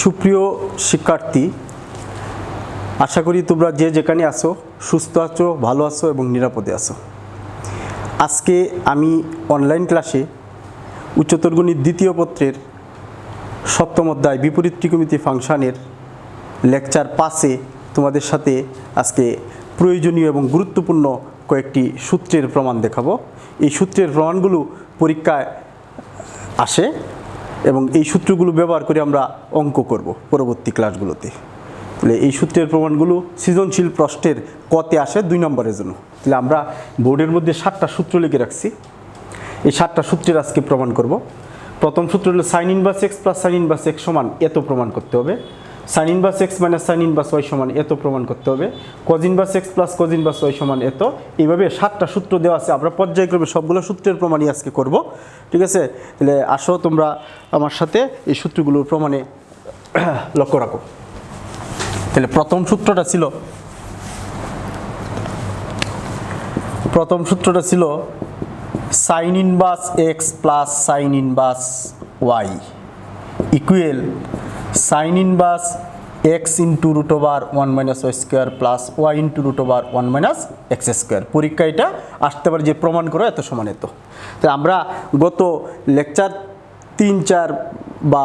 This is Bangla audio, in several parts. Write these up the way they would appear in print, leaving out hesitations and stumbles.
সুপ্রিয় শিক্ষার্থী, আশা করি তোমরা যে যেখানে আছো সুস্থ আছো, ভালো আছো এবং নিরাপদে আছো। আজকে আমি অনলাইন ক্লাসে উচ্চতর গণিত দ্বিতীয় পত্রের সপ্তম অধ্যায় বিপরীত ত্রিকোণমিতি ফাংশনের লেকচার 5-এ তোমাদের সাথে আজকে প্রয়োজনীয় এবং গুরুত্বপূর্ণ কয়েকটি সূত্রের প্রমাণ দেখাবো। এই সূত্রের প্রমাণগুলো পরীক্ষায় আসে এবং এই সূত্রগুলো ব্যবহার করে আমরা অঙ্ক করব পরবর্তী ক্লাসগুলোতে। তাহলে এই সূত্রের প্রমাণগুলো সৃজনশীল প্রশ্নের কতে আসে 2 নম্বরের জন্য। তাহলে আমরা বোর্ডের মধ্যে 7টা সূত্র লিখে রাখছি। এই 7টা সূত্রের আজকে প্রমাণ করব। প্রথম সূত্র হলো sin inverse x plus sin inverse x সমান এত প্রমাণ করতে হবে। sin inverse x minus sin inverse y সমান এত প্রমাণ করতে হবে। cos inverse x plus cos inverse y সমান এত। এইভাবে 7টা সূত্র দেওয়া আছে, আমরা পর্যায়ক্রমে সবগুলো সূত্রের প্রমাণই আজকে করব। ঠিক আছে, তাহলে আসো তোমরা আমার সাথে এই সূত্রগুলোর প্রমাণে লক্ষ্য রাখো। তাহলে প্রথম সূত্রটা ছিল sin inverse x plus sin inverse y equal sin inverse x into root over 1 minus y square plus y into root over 1 minus x square. পরীক্ষা এটা আসতে পারে যে প্রমাণ করো এত সমান এত। তো আমরা গত লেকচার 3-4 বা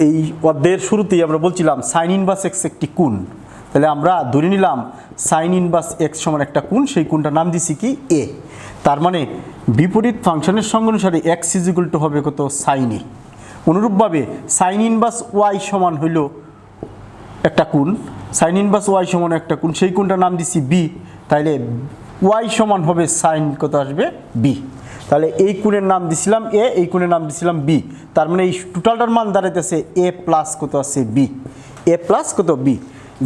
এই অধ্যায়ের শুরুতেই আমরা বলছিলাম সাইন ইনভার্স এক্স একটি কোণ। তাহলে আমরা ধরে নিলাম সাইন ইনভার্স এক্স সমান একটা কোণ, সেই কোণটার নাম দিছি কি এ। তার মানে বিপরীত ফাংশনের সঙ্গে অনুসারে এক্স ইজ ইকুয়াল টু হবে কত সাইন এ। অনুরূপভাবে সাইন ইনভার্স ওয়াই সমান হইল একটা কোণ, সাইন ইনভার্স ওয়াই সমান একটা কোণ, সেই কোণটার নাম দিছি বি। তাইলে ওয়াই সমান হবে সাইন কত আসবে বি। তাহলে এই কোণের নাম দিছিলাম এ, এই কোণের নাম দিছিলাম বি। তার মানে এই টোটালটার মান দাঁড়াইতেছে এ প্লাস কত আছে বি, এ প্লাস কত বি।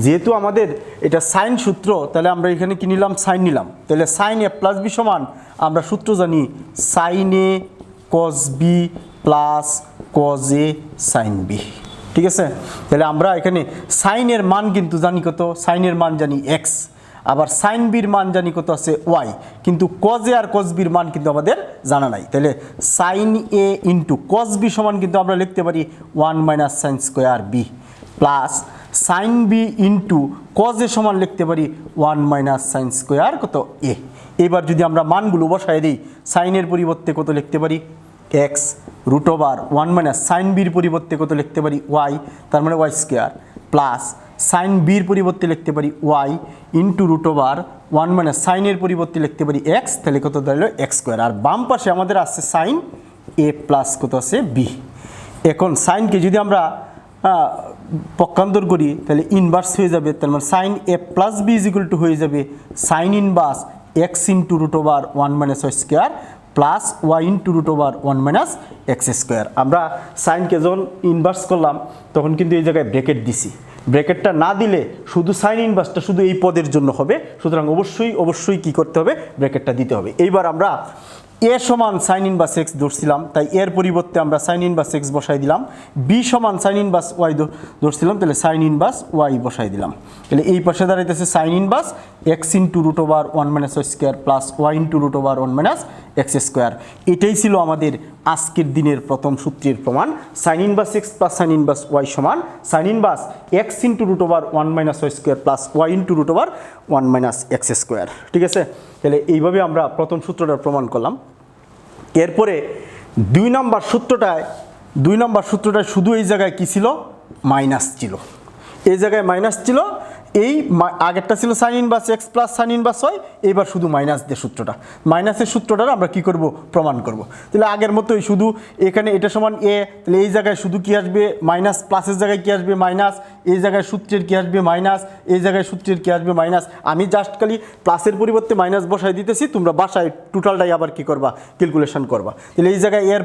যেহেতু আমাদের এটা সাইন সূত্র, তাহলে আমরা এখানে কি নিলাম সাইন নিলাম। তাহলে সাইন এ প্লাস বি সমান আমরা সূত্র জানি sine a cos b plus cos a sine b. ঠিক আছে, তাহলে আমরা এখানে সাইনের মান কিন্তু জানি কত, সাইনের মান জানি এক্স, আবার সাইন বির মান জানি কত আছে ওয়াই, কিন্তু কজ এ আর কজ বির মান কিন্তু আমাদের জানা নাই। তাহলে sine a into cos b সমান কিন্তু আমরা লিখতে পারি 1 minus sine square b plus sine b into cos a সমান লিখতে পারি 1 মাইনাস সাইন স্কোয়ার কত এ। এবার যদি আমরা মানগুলো বসাই দিই, সাইনের পরিবর্তে কত লিখতে পারি x root over 1 minus sine বির পরিবর্তে কত লিখতে পারি ওয়াই, তার মানে ওয়াই স্কোয়ার প্লাস সাইন বির পরিবর্তে লিখতে পারি y into root over 1 minus সাইনের পরিবর্তে লিখতে পারি এক্স, তাহলে কত দাঁড়ালো এক্স স্কোয়ার। আর বাম পাশে আমাদের আছে সাইন এ প্লাস কত আছে বি। এখন সাইনকে যদি আমরা পক্ষান্তর করি তাহলে ইনভার্স হয়ে যাবে, তার মানে sine a plus b is equal to হয়ে যাবে sine inverse x into root over 1 minus y square plus y into root over 1 minus x square. আমরা সাইনকে যখন ইনভার্স করলাম তখন কিন্তু এই জায়গায় ব্র্যাকেট দিছি, ব্র্যাকেটটা না দিলে শুধু সাইন ইনভার্সটা শুধু এই পদের জন্য হবে, সুতরাং অবশ্যই কি করতে হবে, ব্র্যাকেটটা দিতে হবে। এইবার আমরা এ সমান সাইন ইনভার্স এক্স ধরছিলাম, তাই এর পরিবর্তে আমরা সাইন ইনভার্স এক্স বসাই দিলাম। বি সমান সাইন ইনভার্স ওয়াই ধরছিলাম, তাহলে সাইন ইনভার্স ওয়াই বসাই দিলাম। তাহলে এই পাশে দাঁড়াইতেছে sine inverse x into root over 1 minus y square plus y into root over 1 minus x square. এটাই ছিল আমাদের আজকের দিনের প্রথম সূত্রের প্রমাণ। Sine inverse x plus sine inverse y সমান sine inverse x into root over 1 minus y square plus y into root over 1 minus x square. ঠিক আছে, তাহলে এইভাবে আমরা প্রথম সূত্রটা প্রমাণ করলাম। এরপরে 2 নম্বর সূত্রটায় শুধু এই জায়গায় কি ছিল, মাইনাস ছিল। এই জায়গায় মাইনাস ছিল, এই আগেরটা ছিল sine inverse x plus sine inverse y, এবার শুধু মাইনাস দিয়ে সূত্রটা, মাইনাসের সূত্রটা আমরা কি করব, প্রমাণ করব। তাহলে আগের মতোই শুধু এখানে এটা সমান এ, তাহলে এই জায়গায় শুধু কি আসবে মাইনাস, প্লাসের জায়গায় কি আসবে মাইনাস, এই জায়গায় সূত্রের কি আসবে মাইনাস, এই জায়গায় সূত্রের কি আসবে মাইনাস। আমি জাস্ট খালি প্লাসের পরিবর্তে মাইনাস বসাই দিতেছি, তোমরা বাসায় টোটালটাই আবার কি করবা, ক্যালকুলেশন করবা। তাহলে এই জায়গায় এর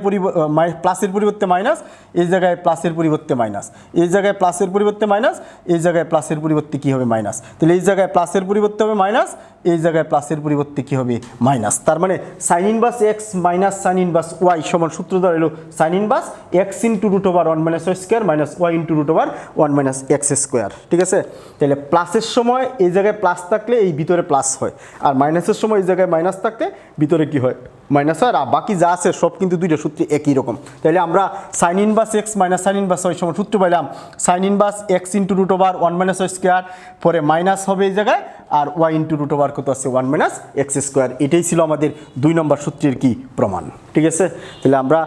প্লাসের পরিবর্তে মাইনাস, এই জায়গায় প্লাসের পরিবর্তে মাইনাস, এই জায়গায় প্লাসের পরিবর্তে মাইনাস, এই জায়গায় প্লাসের পরিবর্তে কি হবে মাইনাস। তাহলে এই জায়গায় প্লাসের পরিবর্তে হবে মাইনাস, এই জায়গায় প্লাসের পরিবর্তে কি হবে মাইনাস। তার মানে sine inverse x minus sine inverse y সমান সূত্র দাঁড়ালো sine inverse x into root over 1 minus y square minus y into root over 1 minus x square. ঠিক আছে, তাহলে প্লাসের সময় এই জায়গায় প্লাস থাকলে এই ভিতরে প্লাস হয়, আর মাইনাসের সময় এই জায়গায় মাইনাস থাকলে ভিতরে কি হয় মাইনাস হয়, আর বাকি যা আছে সব কিন্তু দুইটা সূত্রে একই রকম। তাহলে আমরা sine inverse x minus sine inverse y সমান সূত্র পাইলাম sine inverse x into root over 1 minus y square, পরে মাইনাস হবে এই জায়গায়, আর ওয়াই ইন্টু রুট ওভার কত আছে 1 মাইনাস এক্স স্কোয়ার। এটাই ছিল আমাদের 2 নম্বর সূত্রের কি প্রমাণ। ঠিক আছে, তাহলে আমরা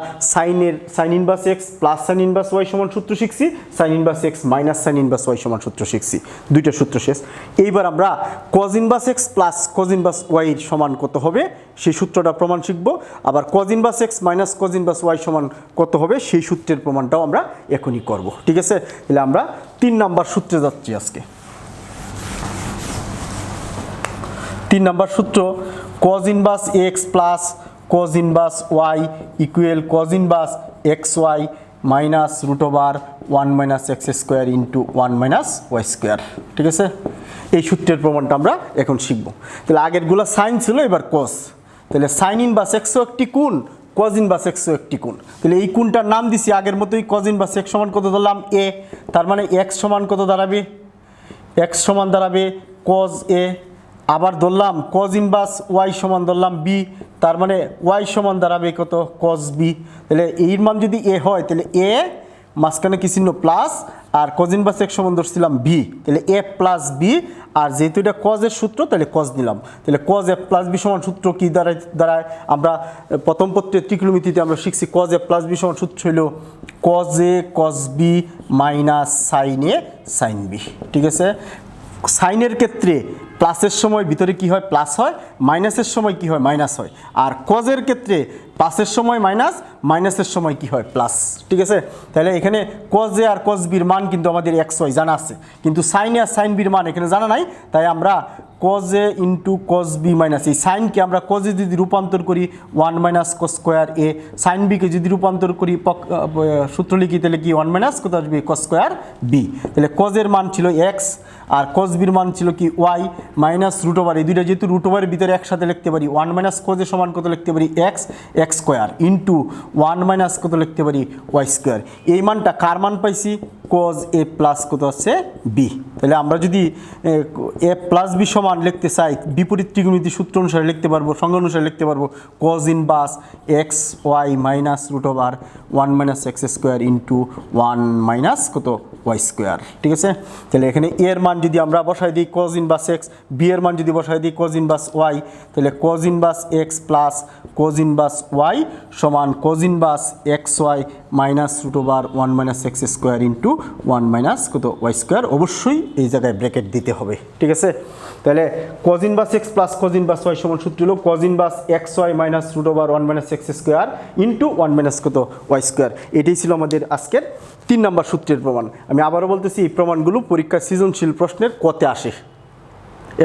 sine inverse x plus sine inverse y সমান সূত্র শিখছি, sine inverse x minus sine inverse y সমান সূত্র শিখছি, দুইটা সূত্র শেষ। এইবার আমরা cos inverse x plus cos inverse y সমান কত হবে সেই সূত্রটা প্রমাণ শিখবো, আবার cos inverse x minus cos inverse y সমান কত হবে সেই সূত্রের প্রমাণটাও আমরা এখনই করব। ঠিক আছে, তাহলে আমরা 3 নম্বর সূত্রে যাচ্ছি আজকে। 3 নম্বর সূত্র cos inverse x plus cos inverse y equal cos inverse x y minus root over 1 minus x square into 1 minus y square. ঠিক আছে, এই সূত্রের প্রমাণটা আমরা এখন শিখব। তাহলে আগেরগুলো সাইন ছিল, এবার কজ। তাহলে সাইন ইনভার্স এক্সও একটি কোণ, কজ ইনভার্স এক্সও একটি কোণ। তাহলে এই কোণটার নাম দিছি আগের মতোই কজ ইনভার্স এক্স সমান কত ধরলাম এ, তার মানে এক্স সমান কত দাঁড়াবে, এক্স সমান দাঁড়াবে কজ এ, আবার ধরলাম কজ ইনভার্স ওয়াই সমান ধরলাম বি, তার মানে ওয়াই সমান দাঁড়াবে কত কজ বি। তাহলে এর মান যদি এ হয় তাহলে এ মাঝখানে কি চিহ্ন প্লাস, আর কজ ইনভার্স এক্স সমান ধরছিলাম বি, তাহলে এ প্লাস বি, আর যেহেতু এটা কজের সূত্র তাহলে কজ নিলাম। তাহলে কজ এ প্লাস বি সমান সূত্র কি দাঁড়ায় আমরা প্রথম পত্রের ত্রিকোণমিতিতে আমরা শিখছি কজ এ প্লাস বি সমান সূত্র হইল cos a cos b minus sine a sine b. ঠিক আছে, সাইনের ক্ষেত্রে প্লাসের সময় ভিতরে কি হয় প্লাস হয়, মাইনাসের সময় কি হয় মাইনাস হয়, আর কজের ক্ষেত্রে প্লাসের সময় মাইনাস, মাইনাসের সময় কি হয় প্লাস। ঠিক আছে, তাহলে এখানে কজ এ আর কজ বির মান কিন্তু আমাদের এক্স ওয়াই জানা আছে, কিন্তু সাইন এ আর সাইন বির মান এখানে জানা নাই। তাই আমরা cos a into cos b minus এই সাইনকে আমরা কজে যদি রূপান্তর করি 1 minus cos square a, sine বিকে যদি রূপান্তর করি সূত্র লিখি তাহলে কি 1 মাইনাস কত আসবে কজ স্কোয়ার বি। তাহলে কজের মান ছিল এক্স আর কজ বির মান ছিল কি ওয়াই মাইনাস রুট ওভার, এই দুইটা যেহেতু রুট ওভারের ভিতরে একসাথে লিখতে পারি 1 মাইনাস কজের সমান কত লিখতে পারি x x square into 1 minus কত লিখতে পারি ওয়াই স্কোয়ার। এই মানটা কার মান পাইছি কজ এ প্লাস কত আছে বি। তাহলে আমরা যদি এ প্লাস বি সমান লিখতে চাই বিপরীত ত্রিকোণমিতি সূত্র অনুসারে লিখতে পারবো, সংজ্ঞা অনুসারে লিখতে পারবো cos inverse x y minus root over 1 minus x square into 1 minus কত ওয়াই স্কোয়ার। ঠিক আছে, তাহলে এখানে এর মান যদি আমরা বসাই দিই কজ ইনভার্স এক্স, বি এর মান যদি বসাই দিই কজ ইনভার্স ওয়াই, তাহলে cos inverse x plus cos inverse y সমান cos inverse x y minus root over 1 minus x square into 1 minus কত ওয়াই স্কোয়ার। অবশ্যই এই জায়গায় ব্র্যাকেট দিতে হবে। ঠিক আছে, তাহলে cos inverse x plus cos inverse y সমান সূত্র হলো cos inverse x y minus root over 1 minus x square into 1 minus কত ওয়াই স্কোয়ার। এটাই ছিল আমাদের আজকের 3 নম্বর সূত্রের প্রমাণ। আমি আবারও বলতেছি এই প্রমাণগুলো পরীক্ষার সৃজনশীল প্রশ্নের কতে আসে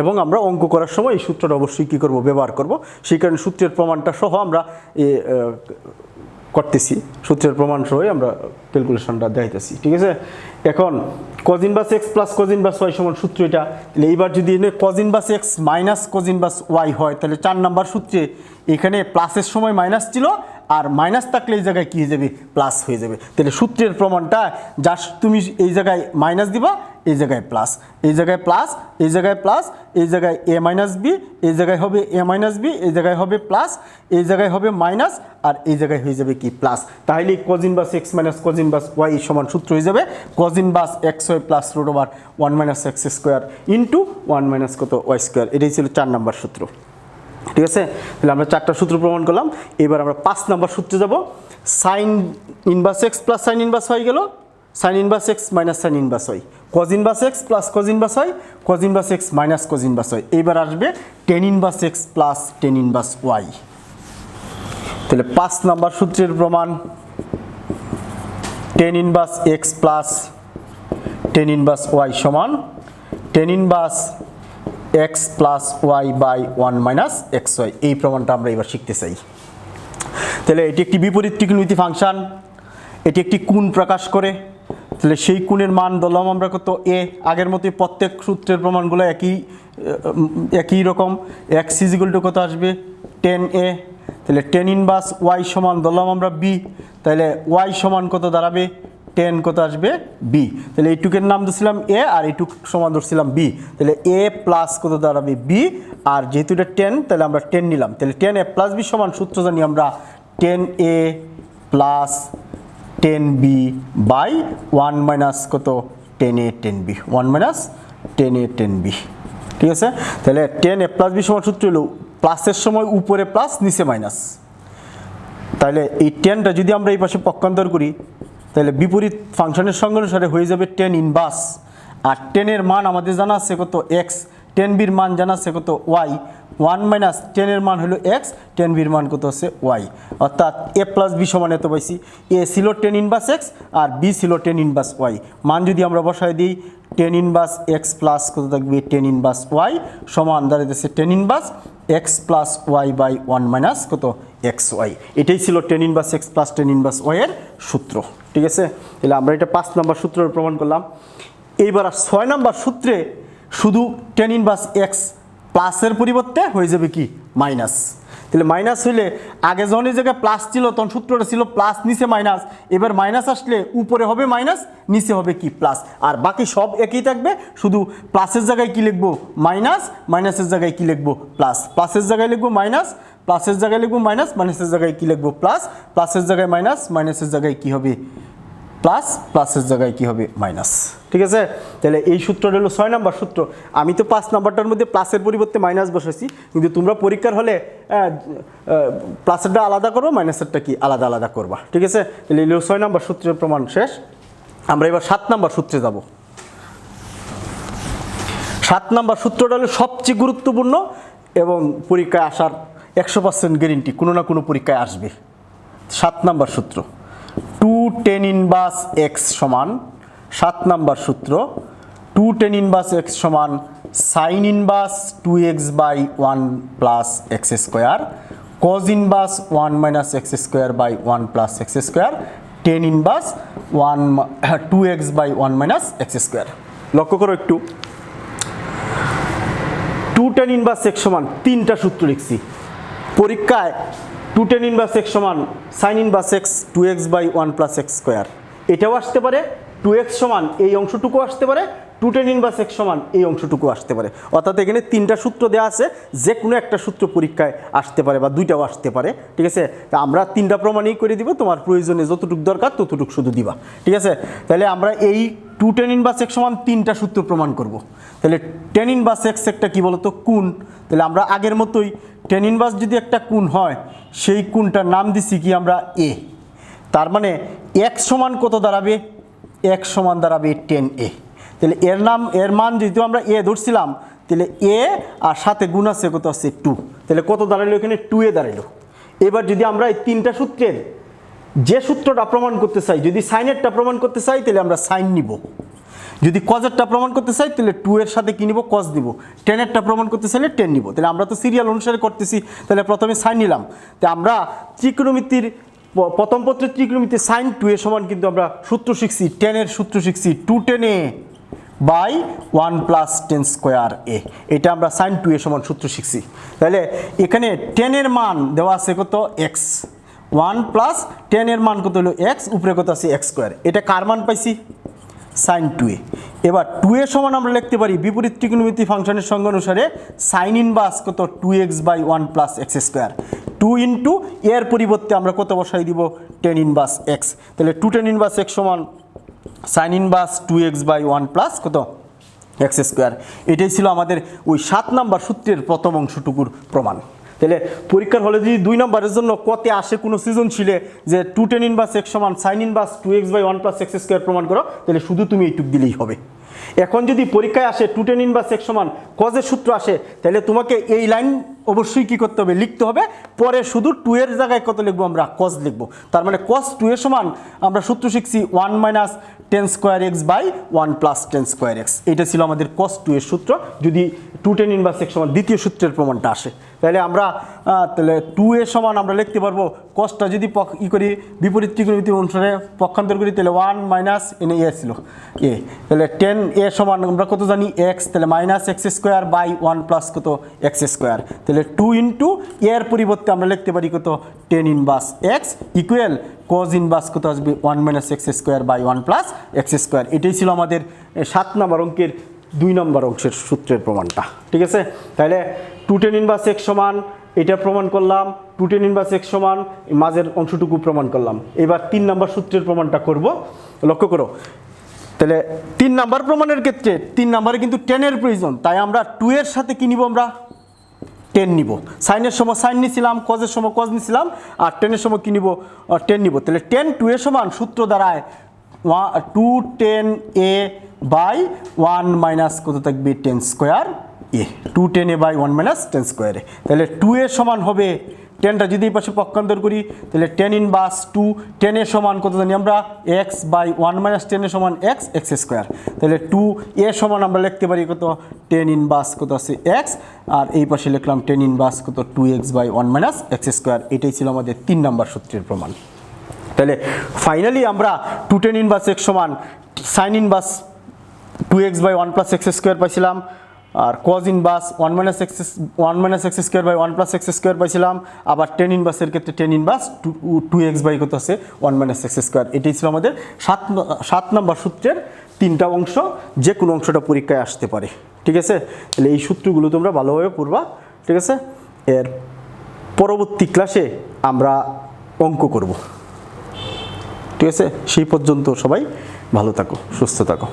এবং আমরা অঙ্ক করার সময় এই সূত্রটা অবশ্যই কী করব ব্যবহার করব, সেই কারণে সূত্রের প্রমাণটা সহ আমরা করতেছি, সূত্রের প্রমাণ সহই আমরা ক্যালকুলেশনটা দেখাইতেছি। ঠিক আছে, এখন cos inverse x plus cos inverse y সমান সূত্র এটা। তাহলে এইবার যদি cos inverse x minus cos inverse y হয় তাহলে 4 নম্বর সূত্রে এখানে প্লাসের সময় মাইনাস ছিল, আর মাইনাস থাকলে এই জায়গায় কী হয়ে যাবে প্লাস হয়ে যাবে। তাহলে সূত্রের প্রমাণটা জাস্ট তুমি এই জায়গায় মাইনাস দিবা, এই জায়গায় প্লাস, এই জায়গায় প্লাস, এই জায়গায় প্লাস, এই জায়গায় এ মাইনাস বি, এই জায়গায় হবে এ মাইনাস বি, এই জায়গায় হবে প্লাস, এই জায়গায় হবে মাইনাস, আর এই জায়গায় হয়ে যাবে কি প্লাস। তাহলে cos inverse x minus cos inverse y সমান সূত্র হয়ে যাবে cos inverse x y plus root over 1 minus x square into 1 minus কত ওয়াই স্কোয়ার। এটাই ছিল 4 নম্বর সূত্র। ঠিক আছে, তাহলে আমরা 4টা সূত্র প্রমাণ করলাম। এবার আমরা 5 নম্বর সূত্রে যাব। Sine inverse x plus sine inverse y গেল, sine inverse x minus sine inverse y, cos inverse x plus cos inverse y, cos inverse x minus cos inverse y. এইবার আসবে tan inverse x plus tan inverse y. তাহলে 5 নম্বর সূত্রের প্রমাণ tan inverse x plus tan inverse y সমান tan inverse x plus y by 1 minus x y. এই প্রমাণটা আমরা এবার শিখতে চাই। তাহলে এটি একটি বিপরীত ত্রিকোণমিতি ফাংশন, এটি একটি কোণ প্রকাশ করে। তাহলে সেই কোণের মান ধরলাম আমরা কত এ। আগের মতোই প্রত্যেক সূত্রের প্রমাণগুলো একই রকম। এক্স ইজ ইকুয়াল টু কত আসবে 10a। তাহলে টেন ইনভার্স ওয়াই সমান ধরলাম আমরা বি, তাহলে ওয়াই সমান কত দাঁড়াবে টেন কত আসবে বি, তাহলে এইটুকের নাম দিয়েছিলাম এ আর এইটুক সমান ধরছিলাম বি, তাহলে এ প্লাস কত দাঁড়াবে বি, আর যেহেতু এটা টেন তাহলে আমরা টেন নিলাম, তাহলে টেন এ প্লাস বি সমান সূত্র জানি আমরা tan A plus tan B by one minus কত tan A tan B, one minus tan A tan B. ঠিক আছে, তাহলে টেন এ প্লাস বি সমান সূত্র হলো প্লাসের সময় উপরে প্লাস নিচে মাইনাস, তাহলে এই টেনটা যদি আমরা এই পাশে পক্ষান্তর করি তাহলে বিপরীত ফাংশনের সঙ্গে অনুসারে হয়ে যাবে টেন ইনভার্স, আর টেনের মান আমাদের জানা আছে কত এক্স, টেন বির মান জানা আছে কত ওয়াই, ওয়ান মাইনাস টেনের মান হলো এক্স, টেন বির মান কত আছে ওয়াই, অর্থাৎ এ প্লাস বি সমান এত পাইছি, এ ছিল টেন ইনভার্স এক্স আর বি ছিল টেন ইনভার্স ওয়াই, মান যদি আমরা বসাই দিই টেন ইনভার্স এক্স প্লাস কত থাকবে টেন ইনভার্স ওয়াই সমান দাঁড়াইতেছে tan inverse x plus y by one minus কত এক্স ওয়াই, এটাই ছিল tan inverse x plus tan inverse y এর সূত্র। ঠিক আছে, তাহলে আমরা এটা 5 নম্বর সূত্রের প্রমাণ করলাম। এইবার 6 নম্বর সূত্রে শুধু টেন ইনভার্স এক্স প্লাসের পরিবর্তে হয়ে যাবে কি মাইনাস, তাহলে মাইনাস হইলে আগে যখন এই জায়গায় প্লাস ছিল তখন সূত্রটা ছিল প্লাস নিচে মাইনাস, এবার মাইনাস আসলে উপরে হবে মাইনাস নিচে হবে কি প্লাস, আর বাকি সব একই থাকবে, শুধু প্লাসের জায়গায় কি লিখবো মাইনাস, মাইনাসের জায়গায় কি লিখবো প্লাস, প্লাসের জায়গায় লিখবো মাইনাস, প্লাসের জায়গায় লিখবো মাইনাস, মাইনাসের জায়গায় কি লিখবো প্লাস, প্লাসের জায়গায় মাইনাস, মাইনাসের জায়গায় কি হবে প্লাস, প্লাসের জায়গায় কি হবে মাইনাস। ঠিক আছে, তাহলে এই সূত্রটা হলো 6 নম্বর সূত্র। আমি তো 5 নম্বরটার মধ্যে প্লাসের পরিবর্তে মাইনাস বসাইছি, কিন্তু তোমরা পরীক্ষার হলে প্লাসেরটা আলাদা করবো, মাইনাসেরটা কি আলাদা আলাদা করবা। ঠিক আছে, তাহলে এই 6 নম্বর সূত্রের প্রমাণ শেষ। আমরা এবার 7 নম্বর সূত্রে যাব। 7 নম্বর সূত্রটা হলো সবচেয়ে গুরুত্বপূর্ণ এবং পরীক্ষায় আসার 100% গ্যারেন্টি, কোনো না কোনো পরীক্ষায় আসবে। 7 নম্বর সূত্র 2 tan ইনভার্স এক্স সমান, 7 নম্বর সূত্র 2 tan ইনভার্স এক্স সমান sine inverse 2x by 1 plus x square, cos inverse 1 minus x square by 1 plus x square, tan inverse 2x by 1 minus x square. লক্ষ্য করো একটু, 2 tan ইনভার্স এক্স সমান 3টা সূত্র লিখছি পরীক্ষায়। 2 tan ইনভার্স এক্স সমান sine inverse x 2x by 1 plus x square, এটাও আসতে পারে, 2x সমান এই অংশটুকু আসতে পারে, 2 tan ইনভার্স এক্স সমান এই অংশটুকু আসতে পারে, অর্থাৎ এখানে 3টা সূত্র দেওয়া আছে, যে কোনো একটা সূত্র পরীক্ষায় আসতে পারে বা 2টাও আসতে পারে। ঠিক আছে, তা আমরা 3টা প্রমাণই করে দিব, তোমার প্রয়োজনে যতটুকু দরকার ততটুকু শুধু দিবা। ঠিক আছে, তাহলে আমরা এই 2 tan ইনভার্স এক্স সমান 3টা সূত্র প্রমাণ করব। তাহলে tan ইনভার্স এক্স একটা কি বলতো কোণ, তাহলে আমরা আগের মতোই tan ইনভার্স যদি একটা কোণ হয় সেই কোণটার নাম দিছি কি আমরা এ, তার মানে x সমান কত দাঁড়াবে, x সমান দাঁড়াবে tan a, তাহলে এর মান যেহেতু আমরা এ ধরছিলাম তাহলে এ আর সাথে গুণ আছে কত আছে 2, তাহলে কত দাঁড়াইলো এখানে 2a দাঁড়াইলো। এবার যদি আমরা এই 3টা সূত্রের যে সূত্রটা প্রমাণ করতে চাই, যদি সাইনেরটা প্রমাণ করতে চাই তাহলে আমরা সাইন নিব, যদি কজেরটা প্রমাণ করতে চাই তাহলে 2 এর সাথে কি নিব কজ দিব, টেনেরটা প্রমাণ করতে চাইলে টেন নিব। তাহলে আমরা তো সিরিয়াল অনুসারে করতেছি, তাহলে প্রথমে সাইন নিলাম। তো আমরা ত্রিকোণমিতির প্রথম পত্রের ত্রিকোণমিতি সাইন 2 এর সমান কিন্তু আমরা সূত্র শিখছি, টেনের সূত্র শিখছি 2 tan a by 1 plus tan square A, এটা আমরা সাইন 2 এর সমান সূত্র শিখছি। তাহলে এখানে টেনের মান দেওয়া আছে কত এক্স, 1 প্লাস টেনের মান কত হলো এক্স, উপরে কত আছে এক্স স্কোয়ার, এটা কার মান পাইছি সাইন 2a। এবার 2 এর সমান আমরা লিখতে পারি বিপরীত ত্রিকোণমিতি ফাংশনের সঙ্গে অনুসারে সাইন ইনভার্স কত 2x by 1 plus x square, 2 into এর পরিবর্তে আমরা কত বসাই দিব টেন ইনভার্স এক্স, তাহলে 2 tan ইনভার্স এক্স সমান sine inverse 2x by 1 plus কত এক্স স্কোয়ার। এটাই ছিল আমাদের ওই 7 নম্বর সূত্রের প্রথম অংশটুকুর প্রমাণ। তাহলে পরীক্ষার হলে যদি 2 নম্বরের জন্য কতে আসে কোনো সৃজনশীলে যে 2 tan ইনভার্স এক্স সমান sine inverse 2x by 1 plus x square প্রমাণ করো, তাহলে শুধু তুমি এইটুক দিলেই হবে। এখন যদি পরীক্ষায় আসে 2 tan ইনভার্স এক্স সমান কজের সূত্র আসে, তাহলে তোমাকে এই লাইন অবশ্যই কি করতে হবে লিখতে হবে, পরে শুধু 2 এর জায়গায় কত লিখবো আমরা কজ লিখবো, তার মানে কজ 2 এর সমান আমরা সূত্র শিখছি 1 minus tan square x by 1 plus tan square x, এটা ছিল আমাদের কজ 2 এর সূত্র যদি 2 tan ইনভার্স এক্স সমান দ্বিতীয় সূত্রের প্রমাণটা আসে। তাহলে আমরা তাহলে 2 এর সমান আমরা লিখতে পারবো কজটা যদি ই করি বিপরীত ত্রিকোণমিতি অনুসারে পক্ষান্তর করি, তাহলে 1 মাইনাস এনে এ ছিল এ, তাহলে 10 এর সমান আমরা কত জানি এক্স, তাহলে minus x square by 1 plus কত এক্স স্কোয়ার, তাহলে তাহলে 2 ইন্টু এর পরিবর্তে আমরা লিখতে পারি কত tan inverse x equal cos inverse কত আসবে 1 minus x square by 1 plus x square. এটাই ছিল আমাদের 7 নম্বর অঙ্কের 2 নম্বর অংশের সূত্রের প্রমাণটা। ঠিক আছে, তাহলে 2 টেন ইনভার্স এক্স সমান এটা প্রমাণ করলাম, 2 টেন ইনভার্স এক্স সমান মাঝের অংশটুকু প্রমাণ করলাম। এবার 3 নম্বর সূত্রের প্রমাণটা করব। লক্ষ্য করো, তাহলে 3 নম্বর প্রমাণের ক্ষেত্রে 3 নম্বরে কিন্তু 10 এর প্রয়োজন, তাই আমরা 2 এর সাথে কি নিব, আমরা 10 নিব। সাইনের সময় সাইন নিছিলাম, কজের সময় কজ নিছিলাম, আর 10 এর সময় কি নিব, 10 নিব। তাহলে 10 2 এর সমান সূত্র দ্বারায় 210a বাই 1 মাইনাস কত থাকবে 10 square A, 210a by 1 minus 10 square A. তাহলে 2 এর সমান হবে 10টা যদি এই পাশে পক্ষান্তর করি তাহলে 10 ইনভার্স 2, 10 এর সমান কত জানি আমরা x বাই 1 মাইনাস 10 এর সমান x স্কোয়ার। তাহলে 2 এর সমান আমরা লিখতে পারি কত 10 ইনভার্স কত আছে x, আর এই পাশে লিখলাম 10 ইনভার্স কত 2x by 1 minus x square. এটাই ছিল আমাদের 3 নম্বর সূত্রের প্রমাণ। তাহলে ফাইনালি আমরা 210 ইনভার্স x সমান sine inverse 2x by 1 plus x square পাইছিলাম, আর cos inverse 1 minus x square by 1 plus x square পাইছিলাম। আবার 10 ইনভার্সের ক্ষেত্রে 10 ইনভার্স 2x বাই কত আছে 1 মাইনাস এক্স স্কোয়ার। এটাই ছিল আমাদের 7 নম্বর সূত্রের 3টা অংশ, যে কোনো অংশটা পরীক্ষায় আসতে পারে। ঠিক আছে, তাহলে এই সূত্রগুলো তোমরা ভালোভাবে পড়বা। ঠিক আছে, এর পরবর্তী ক্লাসে আমরা অঙ্ক করব। ঠিক আছে, সেই পর্যন্ত সবাই ভালো থাকো, সুস্থ থাকো।